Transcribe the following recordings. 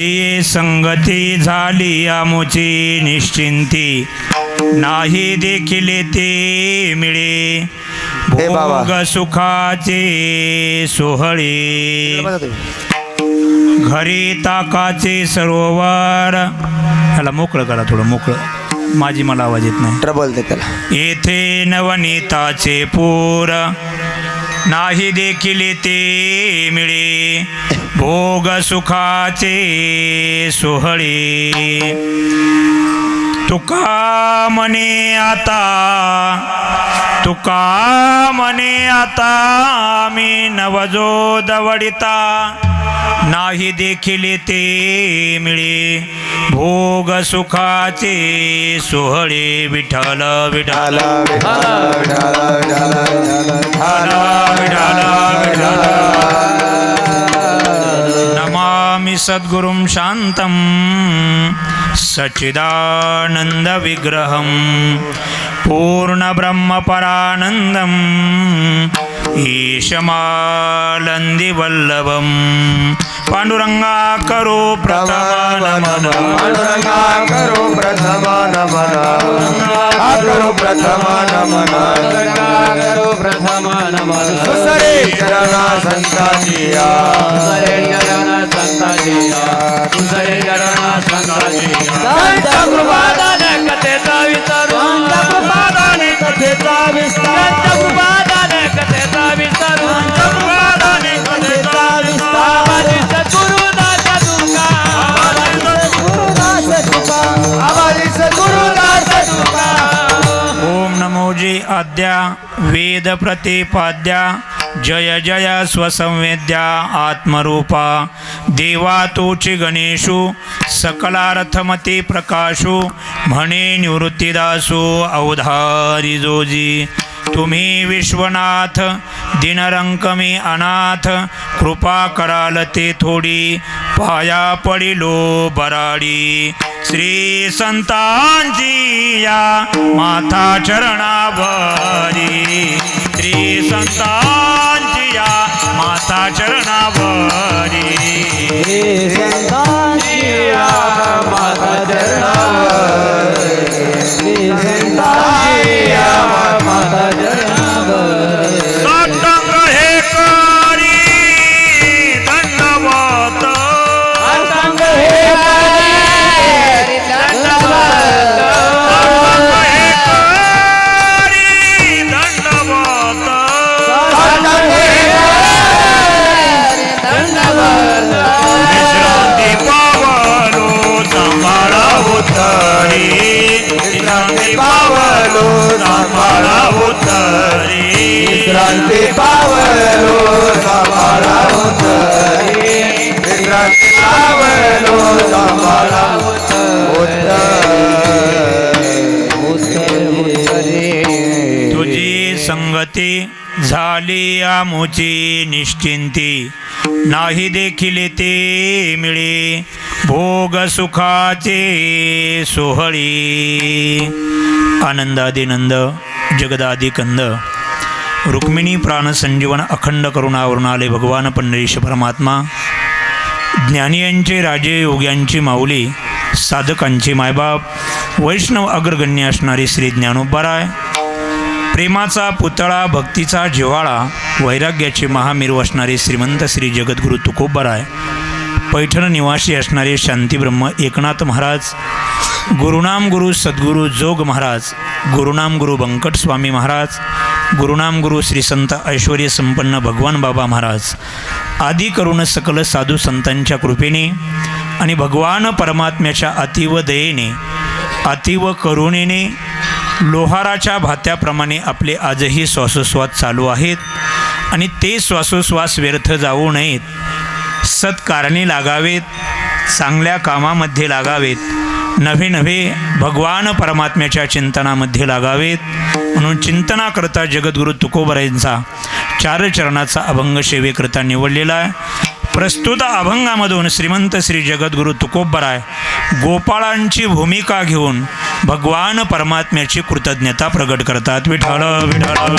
ती संगती झाली आमुची निश्चिंती, नाही देखील ते मिळे भोग सुखाचे सोहळे. घरी ताकाचे सरोवर. ह्याला मोकळं करा, थोडं मोकळं, माझी मला आवाज येत नाही. ट्रबल दे त्याला. येथे नवनीताचे पूर, नाही देखील ते मिळे भोग सुखाचे सोहळे. तुका म्हणे आता, तुका म्हणे आता मी नवजो दवडिता, नाही देखील ते मिळे भोग सुखाचे सोहळे. विठ्ठल विठ्ठल नमामि सद्गुरुं शान्तं सच्चिदानंद विग्रहं पूर्णब्रह्मपरानन्दं ईशमालंदी वल्लभं. पांडुरंगा करो प्रथम नमन, पांडुरंगा करो प्रथम नमन, करो प्रथम नमन, करो प्रथम नमन. सुसरे चरणा संताजिया, सुसरे चरणा संताजिया, सुसरे चरणा संताजिया. संत कृपादाने कथेचा विस्तार, संत कृपादाने कथेचा विस्तार, संत कृपादाने कथेचा विस्तार, संत कृपादाने कथेचा विस्तार. ओम नमोजी आद्या वेद प्रतिपाद्या, जय जय स्वसंवेद्या आत्मरूपा. देवा तोची गणेशू सकलार्थमती प्रकाशू, म्हणे निवृत्तीदासू अवधारी जोजी. तुम्ही विश्वनाथ दिनरंकमी अनाथ, कृपा कराल ते थोडी पाया पडिलो बराडी. श्री संतांची या माता चरणावरी, श्री संतांची या माता चरणावरी, श्री संतांची या माता चरणावरी, श्री संतांची या माता चरणावरी. साष्टांग हे करी दंडवत, साष्टांग हे करी दंडवत, साष्टांग हे करी दंडवत, साष्टांग हे करी दंडवत. विश्रांती पावलो सांभाळा उतरी, विश्रांती पावलो सांभाळा उतरी, विश्रांती पावलो सांभाळा उतरी, विश्रांती पावलो सांभाळा उतरी. तुझी संगती झाली आमुची निश्चिंती, नाही देखील ते मिळे भोग सुखाचे सोहळी. आनंदादिनंद जगदादि कंद, रुक्मिणी प्राणसंजीवन अखंड करुणावरुणाले भगवान पंढरीश परमात्मा, ज्ञानियांचे राजे योग्यांची माऊली, साधकांचे मायबाप, वैष्णव अग्रगण्य असणारी श्री ज्ञानोबाराय, प्रेमाचा पुतळा, भक्तीचा जिव्हाळा, वैराग्याचे महामेरू असणारे श्रीमंत श्री जगद्गुरु तुकोबाराय, पैठण निवासी असणारे शांतीब्रह्म एकनाथ महाराज, गुरुनाम गुरु सद्गुरु जोग महाराज, गुरुनाम गुरु बंकट स्वामी महाराज, गुरुनाम गुरु श्री संत ऐश्वर्य संपन्न भगवान बाबा महाराज आदी करून सकल साधू संतांच्या कृपेने आणि भगवान परमात्म्याच्या अतीव दयेने, अतीव करुणेने लोहाराच्या भात्याप्रमाणे आपले आजही श्वासोश्वास चालू आहेत आणि ते श्वासोश्वास व्यर्थ जाऊ नयेत. सत्कारणी लागावेत, चांगल्या कामामध्ये लागावेत, नव्हे नव्हे भगवान परमात्म्याच्या चिंतनामध्ये लागावेत. म्हणून चिंतनाकरता जगद्गुरु तुकोबारायांचा चार चरणाचा अभंग सेवेकरता निवडलेला आहे. प्रस्तुत अभंगामधून श्रीमंत श्री जगद्गुरु तुकोबाराय गोपाळांची भूमिका घेऊन भगवान परमात्म्याची कृतज्ञता प्रगट करतात. विठ्ठल विठ्ठल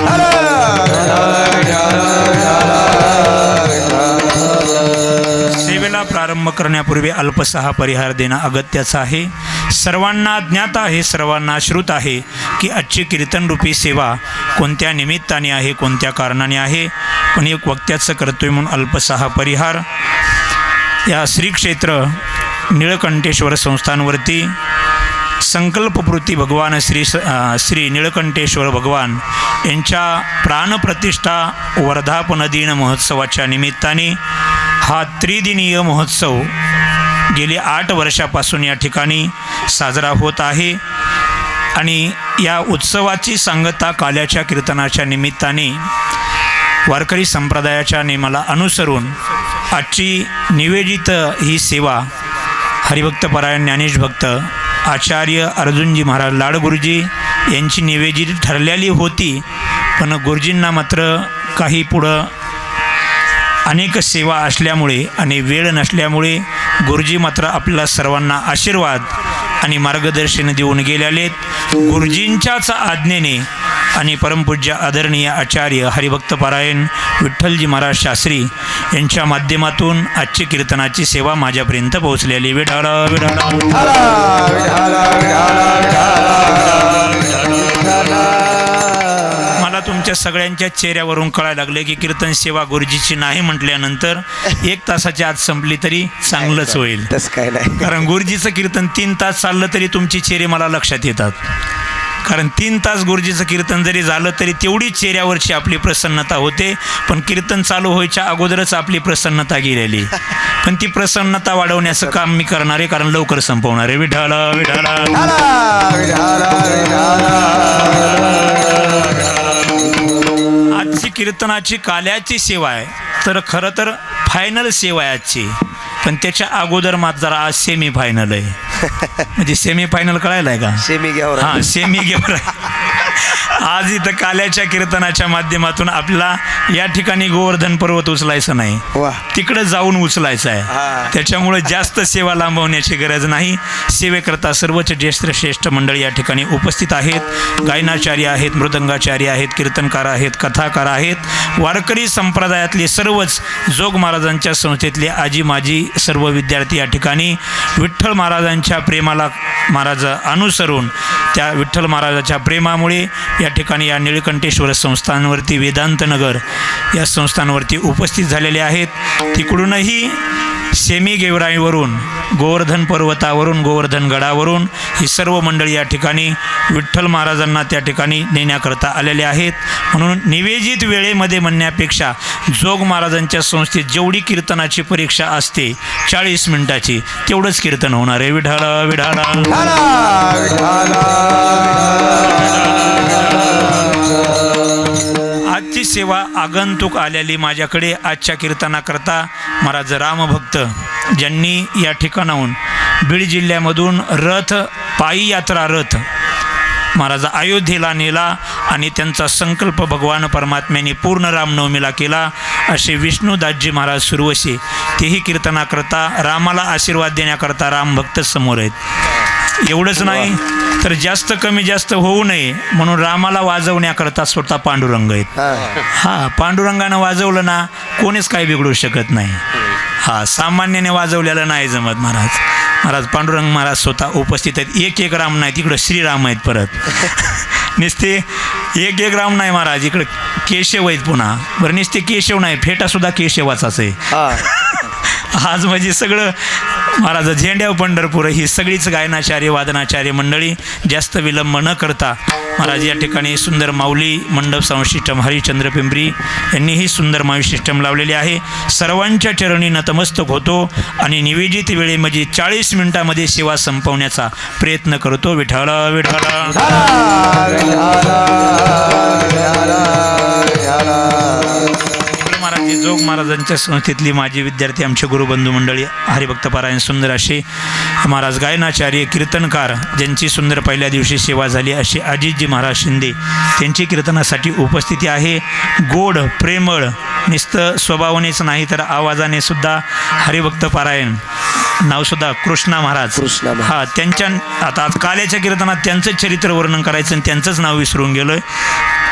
सेवेला प्रारंभ करण्यापूर्वी अल्पसा परिहार देणं अगत्याचं आहे. सर्वांना ज्ञात आहे, सर्वांना श्रुत आहे की आजची कीर्तनरूपी सेवा कोणत्या निमित्ताने आहे, कोणत्या कारणाने आहे. पण एक वक्त्याचं कर्तव्य म्हणून अल्पसा परिहार. या श्री क्षेत्र निळकंठेश्वर संस्थानवरती संकल्पपूर्ती भगवान श्री निळकंठेश्वर भगवान यांच्या प्राणप्रतिष्ठा वर्धापन दिन महोत्सवाच्या निमित्ताने हा त्रिदिनीय महोत्सव गेली 8 वर्षापासून या ठिकाणी साजरा होत आहे. आणि या उत्सवाची सांगता काल्याच्या कीर्तनाच्या निमित्ताने वारकरी संप्रदायाच्या नियमाला अनुसरून आजची निवेदित ही सेवा हरिभक्त परायण ज्ञानेश भक्त आचार्य अर्जुनजी महाराज लाडगुरुजी यांची निवेदित ठरलेली होती. पण गुरुजींना मात्र काही पुढं अनेक सेवा असल्यामुळे आणि वेळ नसल्यामुळे गुरुजी मात्र आपल्याला सर्वांना आशीर्वाद आणि मार्गदर्शन देऊन गेलेलेत. गुरुजींच्याच आज्ञेने आणि परमपूज्य आदरणीय आचार्य हरिभक्त पारायण विठ्ठलजी महाराज शास्त्री यांच्या माध्यमातून आजची कीर्तनाची सेवा माझ्यापर्यंत पोहोचलेली. विठाल विठाल मला तुमच्या सगळ्यांच्या चेहऱ्यावरून कळायला लागले की कीर्तन सेवा गुरुजीची नाही म्हटल्यानंतर 1 तासाच्या आत संपली तरी चांगलंच होईल. तसं काय नाही. कारण गुरुजीचं कीर्तन 3 तास चाललं तरी तुमची चेहरे मला लक्षात येतात. कारण 3 तास गुरुजीचं कीर्तन जरी झालं तरी तेवढी चेहऱ्यावरची आपली प्रसन्नता होते. पण कीर्तन चालू व्हायच्या अगोदरच आपली प्रसन्नता गेलेली. पण ती प्रसन्नता वाढवण्याचं काम मी करणार आहे, कारण लवकर संपवणार आहे. विठाल विठाल आजची कीर्तनाची काल्याची सेवा आहे, तर खरं तर फायनल सेवा आहे आजची. पण त्याच्या अगोदर मात्र जरा आज सेमी फायनल आहे. म्हणजे सेमी फायनल कळायला आहे का? सेमी घ्यावर. हां, सेमी घेवर. आज इथं काल्याच्या कीर्तनाच्या माध्यमातून आपल्याला या ठिकाणी गोवर्धन पर्वत उचलायचं नाही, वा. तिकडं जाऊन उचलायचं आहे. हां. त्याच्यामुळे जास्त सेवा लांबवण्याची गरज नाही. सेवेकरता सर्वच ज्येष्ठ श्रेष्ठ मंडळी या ठिकाणी उपस्थित आहेत. गायनाचार्य आहेत, मृदंगाचार्य आहेत, कीर्तनकार आहेत, कथाकार आहेत. वारकरी संप्रदायातले सर्वच जोग महाराजांच्या संस्थेतले आजी माजी सर्व विद्यार्थी या ठिकाणी विठ्ठल महाराजांच्या प्रेमाला महाराज अनुसरून त्या विठ्ठल महाराजाच्या प्रेमामुळे या ठिकाणी या निळकंठेश्वर संस्थांवरती वेदांत नगर या संस्थांवरती उपस्थित झालेले आहेत. तिकडूनही सेमी गेवराईवरून, गोवर्धन पर्वतावरून, गोवर्धन गडावरून ही सर्व मंडळी या ठिकाणी विठ्ठल महाराजांना त्या ठिकाणी नेण्याकरता आलेले आहेत. म्हणून निवेदित वेळेमध्ये म्हणण्यापेक्षा जोग महाराजांच्या संस्थेत जेवढी कीर्तनाची परीक्षा असते 40 मिनिटाची, तेवढंच कीर्तन होणार आहे. विठाल विठाल आजची सेवा आगंतुक आलेली माझ्याकडे आजच्या कीर्तनाकरता महाराज रामभक्त ज्यांनी या ठिकाणाहून बीड जिल्ह्यामधून पायी यात्रा रथ महाराज अयोध्येला नेला आणि त्यांचा संकल्प भगवान परमात्म्याने पूर्ण रामनवमीला केला. असे विष्णुदासजी महाराज सुरवशी तेही कीर्तनाकरता रामाला आशीर्वाद देण्याकरता रामभक्त समोर आहेत. एवढंच नाही तर जास्त कमी जास्त होऊ नये म्हणून रामाला वाजवण्याकरता स्वतः पांडुरंग आहेत. हां, पांडुरंगानं वाजवलं ना कोणीच काही बिघडू शकत नाही. हां, सामान्याने वाजवलेलं नाही जमत. महाराज पांडुरंग महाराज स्वतः उपस्थित आहेत. एक राम नाही, तिकडं श्रीराम आहेत. परत नुसते एक राम नाही महाराज, इकडं केशव आहेत पुन्हा. बरं, नुसते केशव नाही, फेटासुद्धा केशवाचाच आहे. आज म्हणजे सगळं महाराज झेंड्याव पंढरपूर ही सगळीच गायनाचार्य वादनाचार्य मंडळी जास्त विलंब न करता महाराज या ठिकाणी सुंदर माऊली मंडप संशिष्टम हरिचंद्र पिंपरी यांनीही सुंदर माऊली सिस्टम लावलेली आहे. सर्वांच्या चरणी नतमस्तक होतो आणि निवेदित वेळेमध्ये 40 मिनिटामध्ये सेवा संपवण्याचा प्रयत्न करतो. विठाल विठाल महाराज जोग महाराजांच्या संस्थेतली माझी विद्यार्थी आमचे गुरुबंधू मंडळी हरिभक्त पारायण सुंदर असे महाराज गायनाचार्य कीर्तनकार ज्यांची सुंदर पहिल्या दिवशी सेवा झाली असे अजितजी महाराज शिंदे त्यांची कीर्तनासाठी उपस्थिती आहे. गोड प्रेमळ नुसतं स्वभावानेच नाही तर आवाजाने सुद्धा हरिभक्त पारायण नावसुद्धा कृष्णा महाराज. हां, त्यांच्या आता काल्याच्या कीर्तनात त्यांचंच चरित्र वर्णन करायचं आणि त्यांचंच नाव विसरून गेलो आहे.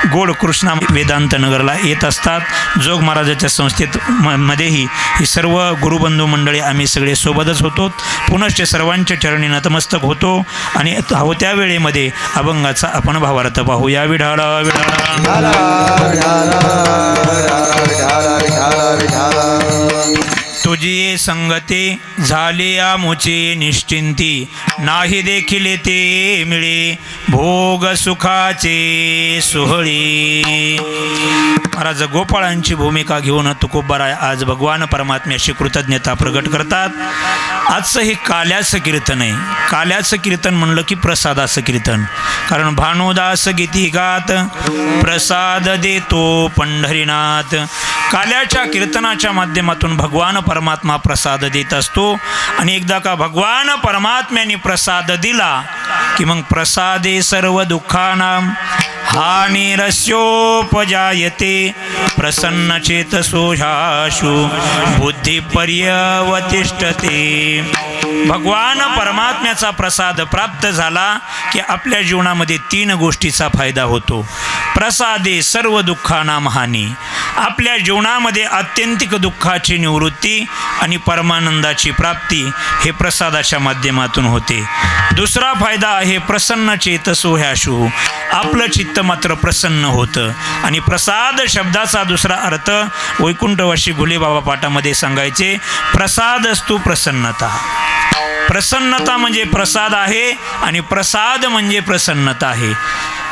गोड कृष्णा वेदांत नगरला येत असतात. जोग महाराजाच्या संस्थेत मध्येही ही सर्व गुरुबंधू मंडळी आम्ही सगळे सोबतच होतो. पुनश्च सर्वांच्या चरणी नतमस्तक होतो आणि हवं त्या वेळेमध्ये अभंगाचा आपण भावार्थ पाहूया. विढाळा विढाळा तुझी संगते झाले आमुचे निश्चिंती, नाही देखील ते मिळे भोग सुखाचे सोहळे. महाराज गोपाळांची भूमिका घेऊन तुकोबाराय आज भगवान परमात्म्याशी कृतज्ञता प्रकट करतात. आजचं हे काल्याचं कीर्तन आहे. काल्याचं कीर्तन म्हणलं की प्रसादाचं कीर्तन. कारण भानुदास गीती गात प्रसाद देतो पंढरीनाथ. काल्याच्या कीर्तनाच्या माध्यमातून भगवान परमात्मा प्रसाद देत असतो. आणि एकदा का भगवान परमात्म्याने प्रसाद दिला की मग प्रसादे सर्व दुःखानां हानिरस्योपजायते प्रसन्न चेतसो ह्याशु बुद्धी पर्यवतिष्ठते. भगवान परमात्म्याचा प्रसाद प्राप्त झाला की आपल्या जीवनामध्ये 3 गोष्टीचा फायदा होतो. प्रसादे सर्व दुःखानां हानी, आपल्या जीवनामध्ये आत्यंतिक दुःखाची निवृत्ती आणि परमानंदाची प्राप्ती हे प्रसादाच्या माध्यमातून होते. दुसरा फायदा आहे प्रसन्न चेतसो ह्याशु, आपलं चित्त मात्र प्रसन्न होतं. आणि प्रसाद शब्दाचा दुसरा अर्थ वैकुंठवासी घुलेबाबा पाठामध्ये सांगायचे, प्रसादस्तु प्रसन्नता. प्रसन्नता म्हणजे प्रसाद आहे आणि प्रसाद म्हणजे प्रसन्नता आहे.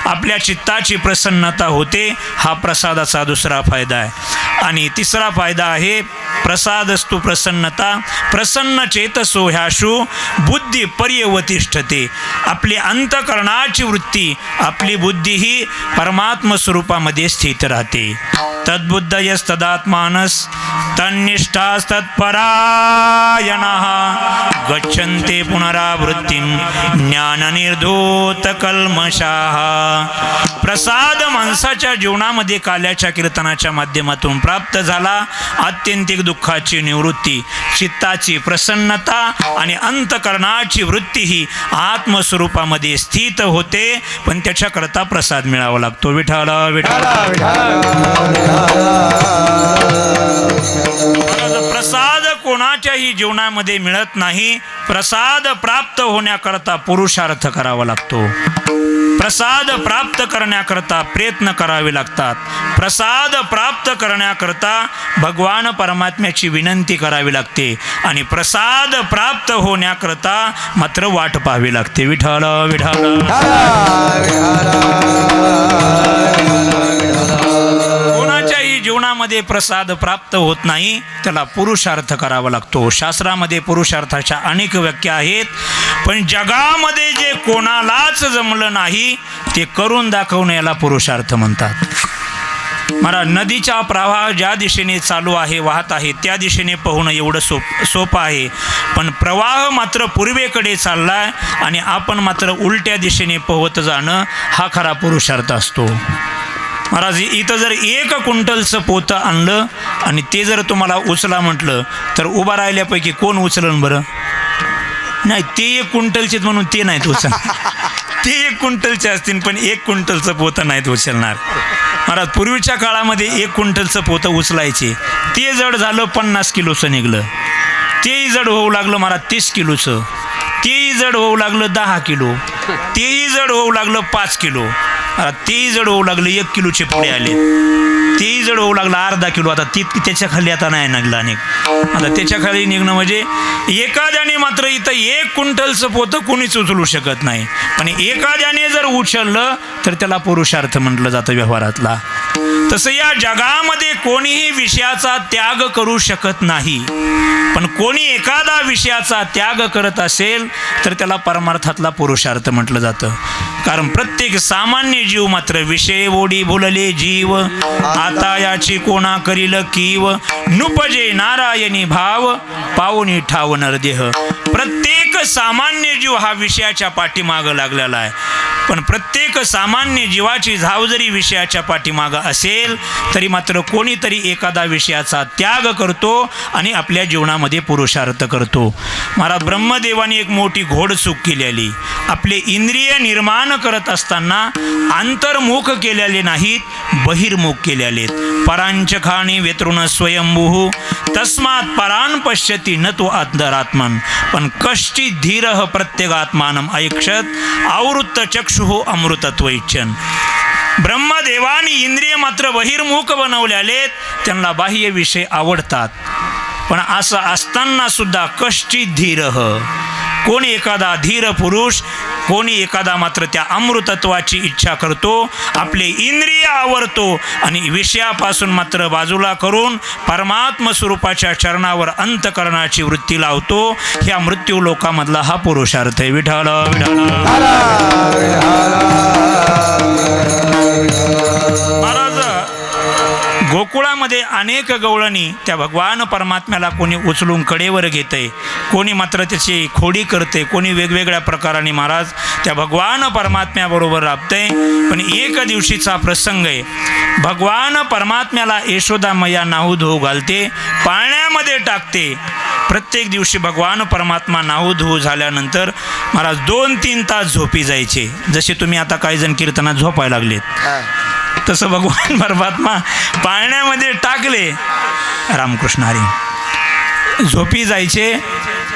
आपल्या चित्ताची प्रसन्नता होते, हा प्रसादाचा दुसरा फायदा आहे. आणि तिसरा फायदा आहे प्रसादस्तु प्रसन्नता, प्रसन्न चेतसो ह्याशु बुद्धी पर्यवतिष्ठते. आपली अंतकरणाची वृत्ती, आपली बुद्धी ही परमात्म स्वरूपामध्ये स्थित राहते. तद्बुद्धयस्तदात्मानस तन्निष्ठास्तत्परायणः गच्छन्ते पुनरावृत्तिं ज्ञाननिर्धूतकल्मषाः. प्रसाद माणसाच्या जीवनामध्ये काल्याच्या कीर्तनाच्या माध्यमातून प्राप्त झाला. आत्यंतिक दुःखाची निवृत्ती, चित्ताची प्रसन्नता आणि अंतकरणाची वृत्ती ही आत्मस्वरूपामध्ये स्थित होते. पण त्याच्याकरता प्रसाद मिळावा लागतो. विठ्ठल विठ्ठल. प्रसाद कोणाच्याही जीवनामध्ये मिळत नाही. प्रसाद प्राप्त होण्याकरता पुरुषार्थ करावा लागतो. प्रसाद प्राप्त करण्याकरता प्रयत्न करावे लागतात. प्रसाद प्राप्त करण्याकरता भगवान परमात्म्याची विनंती करावी लागते. आणि प्रसाद प्राप्त होण्याकरता मात्र वाट पाहावी लागते. विठ्ठल विठ्ठल. कोणाच्याही जीवनामध्ये प्रसाद प्राप्त होत नाही, त्याला पुरुषार्थ करावा लागतो. शास्त्रामध्ये पुरुषार्थाच्या अनेक व्याख्या आहेत, पण जगामध्ये जे कोणालाच जमलं नाही ते करून दाखवणे याला पुरुषार्थ म्हणतात. मला नदीचा प्रवाह ज्या दिशेने चालू आहे, वाहत आहे, त्या दिशेने पोहणं एवढं सोपं आहे. पण प्रवाह मात्र पूर्वेकडे चाललाय आणि आपण मात्र उलट्या दिशेने पोहत जाणं हा खरा पुरुषार्थ असतो. महाराज, इथं जर 1 क्विंटलचं पोतं आणलं आणि ते जर तुम्हाला उचला म्हटलं तर उभा राहिल्यापैकी कोण उचलन बरं? नाही, ते 1 क्विंटलचे म्हणून ते नाहीत उचल. ते 1 क्विंटलचे असतील पण 1 क्विंटलचं पोतं नाहीत उचलणार. महाराज, पूर्वीच्या काळामध्ये 1 क्विंटलचं पोतं उचलायचे. ते जड झालं 50 किलोचं निघलं. तेही जड होऊ लागलं महाराज 30 किलोचं. तेही जड होऊ लागलं 10 किलो. तेही जड होऊ लागलं 5 किलो. तेही जड होऊ लागलं 1 किलोचे पुढे आले. तेही जड होऊ लागलं अर्धा किलो. आता त्याच्या खाली आता नाही निघलं अनेक. आता त्याच्या खाली निघणं म्हणजे एखाद्याने मात्र इथं 1 क्विंटलचं पोतं कोणीच उचलू शकत नाही. पण एखाद्याने जर उचललं तर त्याला पुरुषार्थ म्हटलं जातं व्यवहारातला. तसं या जगामध्ये कोणीही विषयाचा त्याग करू शकत नाही. पण कोणी एखादा विषयाचा त्याग करत असेल तर त्याला परमार्थातला पुरुषार्थ म्हटलं जातं. कारण प्रत्येक सामान्य जीव मात्र विषय ओढी भुलले जीव, आता याची कोणा करील कीव, नुपजे नारायणी भाव, पावनी ठाव नरदेह. प्रत्येक सामान्य जीव हा विषयाच्या पाठीमागं लागलेला आहे. पण प्रत्येक सामान्य जीवाची धाव जरी विषयाच्या पाठीमागं असेल तरी मात्र कोणीतरी एखादा विषयाचा त्याग करतो आणि आपल्या जीवनामध्ये पुरुषार्थ करतो. महाराज, ब्रह्मदेवाने एक मोठी घोडचूक केलेली. आपले इंद्रिय निर्माण करत असताना अंतर्मुख केलेले नाहीत, बहिर्मुख केलेले. परांचखाणी व्यतृण स्वयंभू तस्मात् परान पश्यती न तो अंतरात्मन पण कष्टी धीर प्रत्येगात्मानम ऐक्षत आवृत्त चक्षुः अमृतत्व इच्छन. ब्रह्मदेवानी इंद्रिय मात्र बहिर्मुख बनवलेले, त्यांना बाह्य विषय आवडतात. पण असं असताना सुद्धा कष्टी धीर, कोणी एखादा धीर पुरुष, कोणी एखादा मात्र त्या अमृतत्वाची इच्छा करतो, आपले इंद्रिय आवरतो आणि विषयापासून मात्र बाजूला करून परमात्म स्वरूपाच्या चरणावर अंतकरणाची वृत्ती लावतो. ह्या मृत्यू लोकामधला हा पुरुषार्थ आहे. विठ्ठल विठ्ठल. महाराज गोकुळामध्ये अनेक गवळणी त्या भगवान परमात्म्याला कोणी उचलून कडेवर घेते, कोणी मात्र त्याची खोडी करते, कोणी वेगवेगळ्या प्रकाराने महाराज त्या भगवान परमात्म्याबरोबर राबते. पण एक दिवशीचा प्रसंग आहे. भगवान परमात्म्याला यशोदा मैया नाहू धुवू घालते, पाण्यामध्ये टाकते. प्रत्येक दिवशी भगवान परमात्मा नाहू धुवू झाल्यानंतर महाराज 2-3 तास झोपी जायचे. जसे तुम्ही आता काही जण कीर्तनात झोपायला लागलेत, तसं भगवान परमात्मा पाण्यामध्ये टाकले, रामकृष्ण हरी, झोपी जायचे.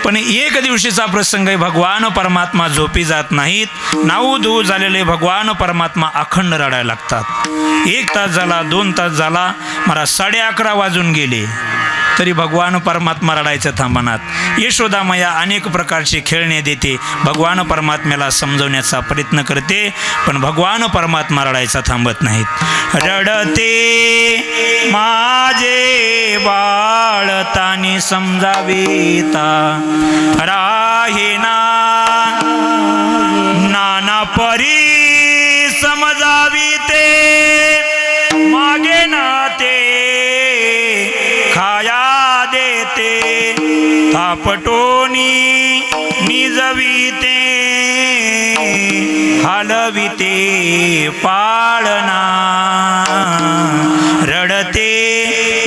पण एक दिवशीचा प्रसंग आहे, भगवान परमात्मा झोपी जात नाहीत. नाहू धुवू झालेले भगवान परमात्मा अखंड रडायला लागतात. 1 तास झाला, 2 तास झाला, मला 11:30 वाजून गेले, तरी भगवान परमात्मा रडायचं थांबणार. यशोदा मैया अनेक प्रकारचे खेळणे देते, भगवान परमात्म्याला समजवण्याचा प्रयत्न करते, पण भगवान परमात्मा रडायचा थांबत नाहीत. रडते माझे बाळ तानी समजावीता राहिना नाना परी समजावीते मागे नाते खाया देते थापटोनी निजविते हलविते पाळना. रडते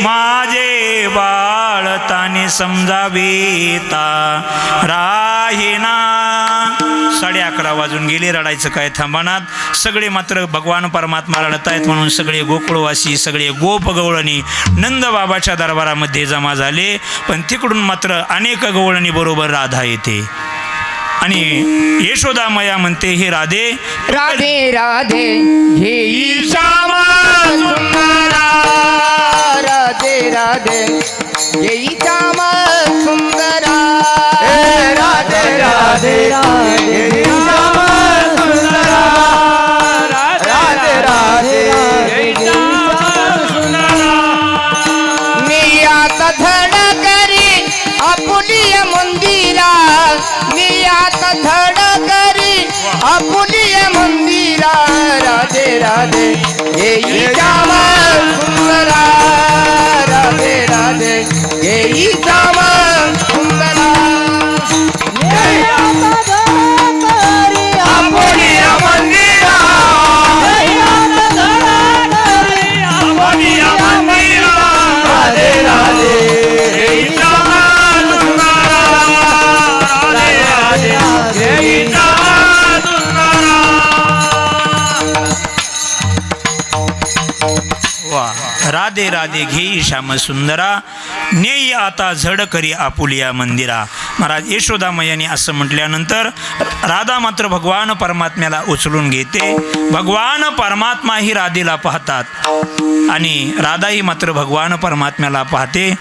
माझे बाळ ताने समजावेता राहिना. 11:30 वाजून गेले, रडायचं काय थांबणार. सगळे मात्र भगवान परमात्मा रडत आहेत म्हणून सगळे गोकुळवासी, सगळे गोप गवळणी नंद बाबाच्या दरबारामध्ये जमा झाले. पण तिकडून मात्र अनेक गवळणी बरोबर राधा येते आणि यशोदा मैया म्हणते, हे राधे राधे राधे घेई श्यामा सुंदरा. राधे राधे घेई श्यामा सुंदरा. राधे राधे घेई श्यामा सुंदरा. राधे राधे घेई श्यामा सुंदरा. मी आता धड करी आपुलिय मंदिरा. मी आता धड करी आपुलिय मंदिरा. राधे राधे येई श्यामा सुंदरा. राधे राधे येई श्यामा सुंदरा. आपुलिय मंदिरा. आपुलिय मंदिरा. राधे राधे येई श्यामा राधे राधे घेई श्याम सुंदरा. नेई आता झड करी आपुलिया मंदिरा. महाराज यशोदा मैयाने असं म्हटल्यानंतर राधा मात्र भगवान परमात्म्याला उचलून घेते. भगवान परमात्मा ही राधेला पाहतात आणि राधाही मात्र भगवान परमात्म्याला पाहते.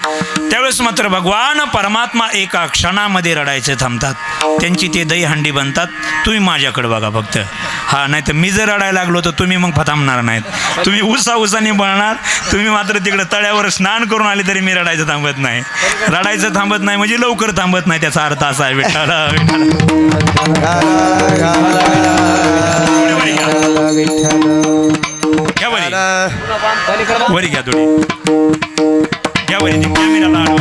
त्यावेळेस मात्र भगवान परमात्मा एका क्षणामध्ये रडायचे थांबतात. त्यांची ते दहीहंडी बनतात, तुम्ही माझ्याकडे बघा फक्त. हा, नाही तर मी जर रडायला लागलो तर तुम्ही मग थांबणार नाहीत. तुम्ही उसाने बनणार. तुम्ही मात्र तिकडे तळ्यावर स्नान करून आले तरी मी रडायचं थांबत नाही. रडायचं थांबत नाही म्हणजे लवकर थांबत नाही, त्याचा अर्थ असा आहे. विठ्ठल घ्या वरी, घ्या थोडी, घ्या वरी. कॅमेराला आडवं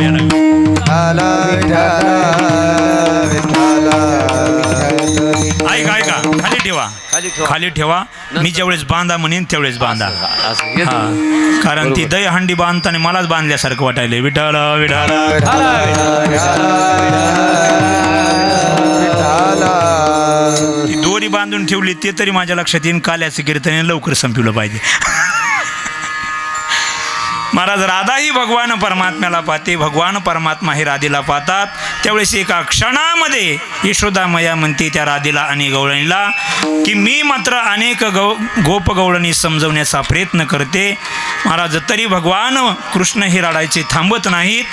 ऐका ऐका, खाली ठेवा, खाली ठेवा. मी ज्यावेळेस बांधा म्हणेन त्यावेळेस बांधा. हा, कारण ती दहीहंडी बांधताना मलाच बांधल्यासारखं वाटायले. विठ्ठल विठ्ठल. अजून ठेवली ते तरी माझ्या लक्षात येईन. काल्याचं कीर्तन लवकर संपवलं पाहिजे. महाराज राधाही भगवान परमात्म्याला पाहते, भगवान परमात्मा हे राधेला पाहतात. त्यावेळेस एका क्षणामध्ये यशोदामया म्हणते त्या राधेला आणि गवळणीला की मी मात्र अनेक गोपगवळणी समजवण्याचा प्रयत्न करते. महाराज तरी भगवान कृष्ण हे रडायचे थांबत नाहीत.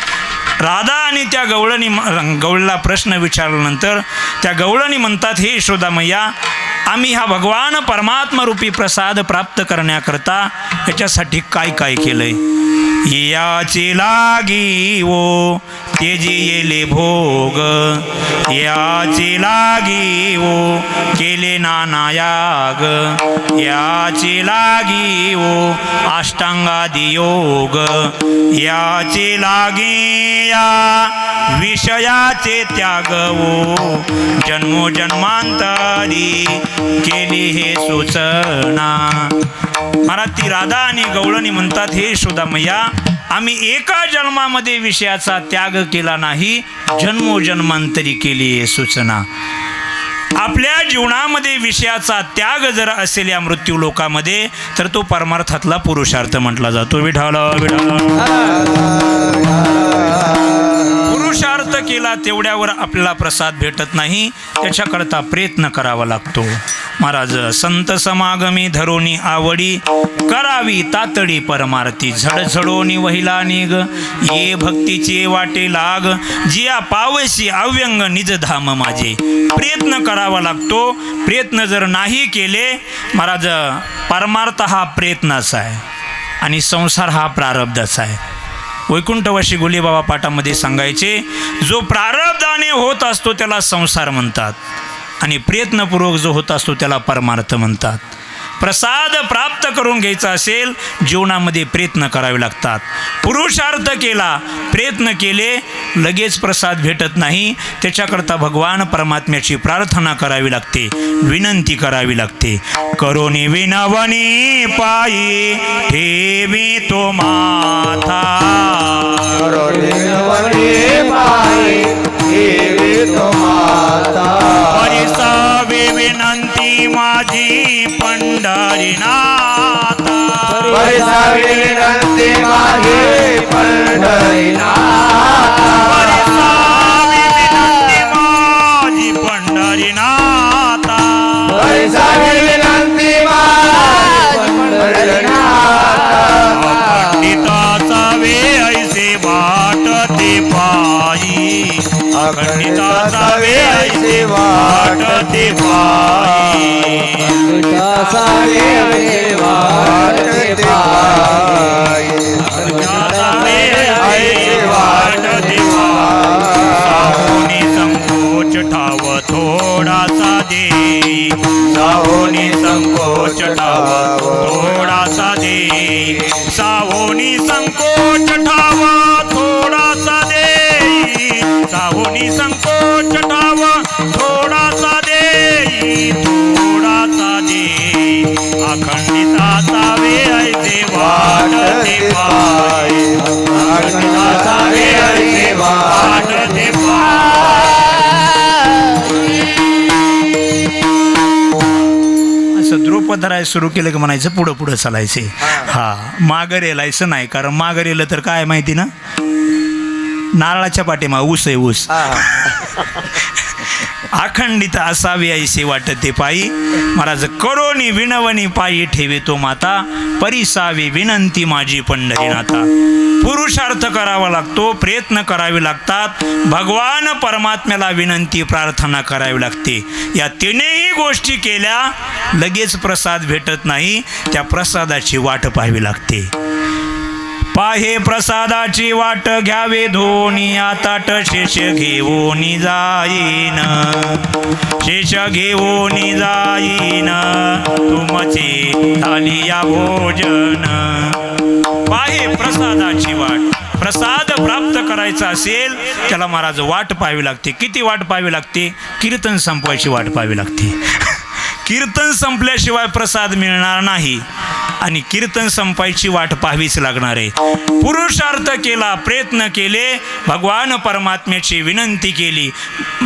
राधा आणि त्या गवळीला प्रश्न विचारल्यानंतर त्या गवळणी म्हणतात, हे यशोदामय्या, आम्ही हा भगवान परमात्मरूपी प्रसाद प्राप्त करण्याकरता याच्यासाठी काय काय केलंय. याचे लागी ओ तेजे येले भोग, याचे लागी ओ केले नाना याग, याचे लागी ओ अष्टांगादी योग, याचे लागी या विषयाचे त्याग ओ जन्मोजन्मांतरी केली हे सूचना. महाराज ती राधा आणि गवळणी म्हणतात, हे यशोदामय्या, आम्ही एका जन्मामध्ये विषयाचा त्याग केला नाही, जन्मोजन्मांतरी केली हे सूचना. आपल्या जीवनामध्ये विषयाचा त्याग जर असेल या मृत्यू लोकामध्ये तर तो परमार्थातला पुरुषार्थ म्हटला जातो. विठाला पुरुषार्थ केला तेवढ्यावर आपल्याला प्रसाद भेटत नाही, त्याच्याकरता प्रयत्न करावा लागतो. महाराज संत समागमी धरोनी आवडी, करावी तातडी परमार्थी, झडझडोनी वहिला निग, ये भक्तीचे वाटे लाग, जिया पावशी अव्यंग निज धाम माझे. प्रयत्न करावा लागतो. प्रयत्न जर नाही केले महाराज, परमार्थ हा प्रयत्नाचा आहे आणि संसार हा प्रारब्धाचा आहे. वैकुंठवासी गोलीबाबा पाठामध्ये सांगायचे, जो प्रारब्धाने होत असतो त्याला संसार म्हणतात आणि प्रयत्नपूर्वक जो होत असतो त्याला परमार्थ म्हणतात. प्रसाद प्राप्त करून घ्यायचा असेल जीवनामध्ये प्रयत्न करावे लागतात. पुरुषार्थ केला, प्रयत्न केले, लगेच प्रसाद भेटत नाही. त्याच्याकरता भगवान परमात्म्याची प्रार्थना करावी लागते, विनंती करावी लागते. करोनी विनवणी पायी ठेवी तो माथा, करोनी विनवणी पायी ठेवी तो माता, परिसावी विनंती माझी पंढरीनाथा, परिसावी विनंती माझी पंढरीनाथ, परिसावी विनंती माझी पंढरीनाथा, परिसावी विनंती माझी पंढरीनाथ, अखंडिताचा वे ऐसे वाटते पायी, अखंडिताचा वे ऐसे वाटते पायी, सारे ऐसे वाटते पायी, ऐसे वाटते साहोनी संकोच ठाव थोडासा दे, साहोनी संकोच ठाव थोडासा दे, साहोनी संकोच ठाव थोडासा दे, साहोनी संकोच ठाव थोडासा दे, थोडासा दे, अखंडिताचा वे ऐसे वाटते पायी, अखंडिताचा वे ऐसे वाटते पायी. असं द्रुपदराय सुरू केलं की म्हणायचं पुढं पुढं चालायचे. हा माघार यायचं नाही, कारण माघार येलं तर काय माहिती ना, नारळाच्या पाठीमा ऊस आहे ऊस. अखंडित असावी ऐसे वाटते पायी. महाराज करोनी विनवणी पायी ठेवे तो माता, परिसावी विनंती माझी पंढरीनाथा. पुरुषार्थ करावा लागतो, प्रयत्न करावे लागतात, भगवान परमात्म्याला विनंती प्रार्थना करावी लागते. या तिन्ही गोष्टी केल्या लगेच प्रसाद भेटत नाही, त्या प्रसादाची वाट पाहावी लागते. पाहे प्रसादाची वाट घ्यावे धोनी, ताट शेष घेऊनी जाईन, शेष घेऊनी जाईन, तुमचे थालिया भोजन. पाहे प्रसादाची वाट. प्रसाद प्राप्त करायचा असेल त्याला महाराज वाट पाहावी लागते. किती वाट पाहावी लागते? कीर्तन संपवायची वाट पाहावी लागते. कीर्तन संपल्याशिवाय प्रसाद मिळणार नाही. आणि कीर्तन संपायची वाट पाहावीच लागणार आहे. पुरुषार्थ केला, प्रयत्न केले, भगवान परमात्म्याची विनंती केली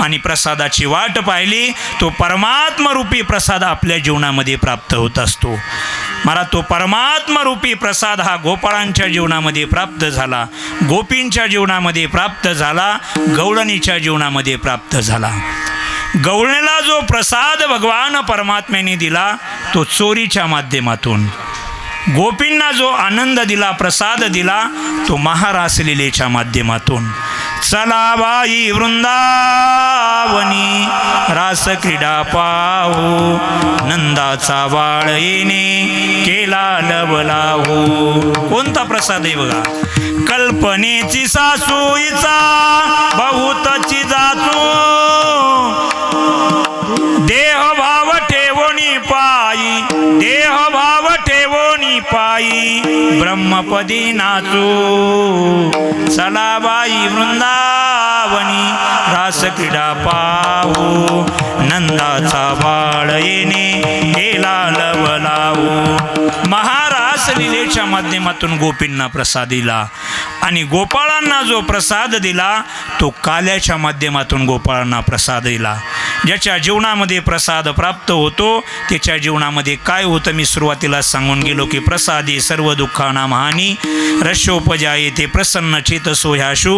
आणि प्रसादाची वाट पाहिली, तो परमात्मरूपी प्रसाद आपल्या जीवनामध्ये प्राप्त होत असतो. मला तो परमात्मरूपी प्रसाद हा गोपाळांच्या जीवनामध्ये प्राप्त झाला, गोपींच्या जीवनामध्ये प्राप्त झाला, गवळणीच्या जीवनामध्ये प्राप्त झाला. गवळणीला जो प्रसाद भगवान परमात्म्याने दिला तो चोरीच्या माध्यमातून, गोपींना जो आनंद दिला, प्रसाद दिला तो महारास लीलेच्या माध्यमातून. चला बाई वृंदावनी रास क्रीडा पाहू, नंदाचा बाळ येणे केला लवलाहू. कोणता प्रसाद आहे बघा. कल्पनेची सासूईचा बहुतची जाचू, देह भाव ठेवणी पायी, देह भाव ठेवणी पायी ब्रह्मपदी नाचू. चला बाई वृंदावनी रास क्रीडा पाहू, नंदाचा बाळ येणे केला लवलाहू. महारास लीलेच्या माध्यमातून गोपींना प्रसाद दिला आणि गोपाळांना जो प्रसाद दिला तो काल्याच्या माध्यमातून गोपाळांना प्रसाद दिला. ज्याच्या जीवनामध्ये प्रसाद प्राप्त होतो त्याच्या जीवनामध्ये काय होतं मी सुरुवातीला सांगून गेलो की प्रसादी सर्व दुःखानां हानी, रशोपजाये ते प्रसन्न चेतसो ह्याशु.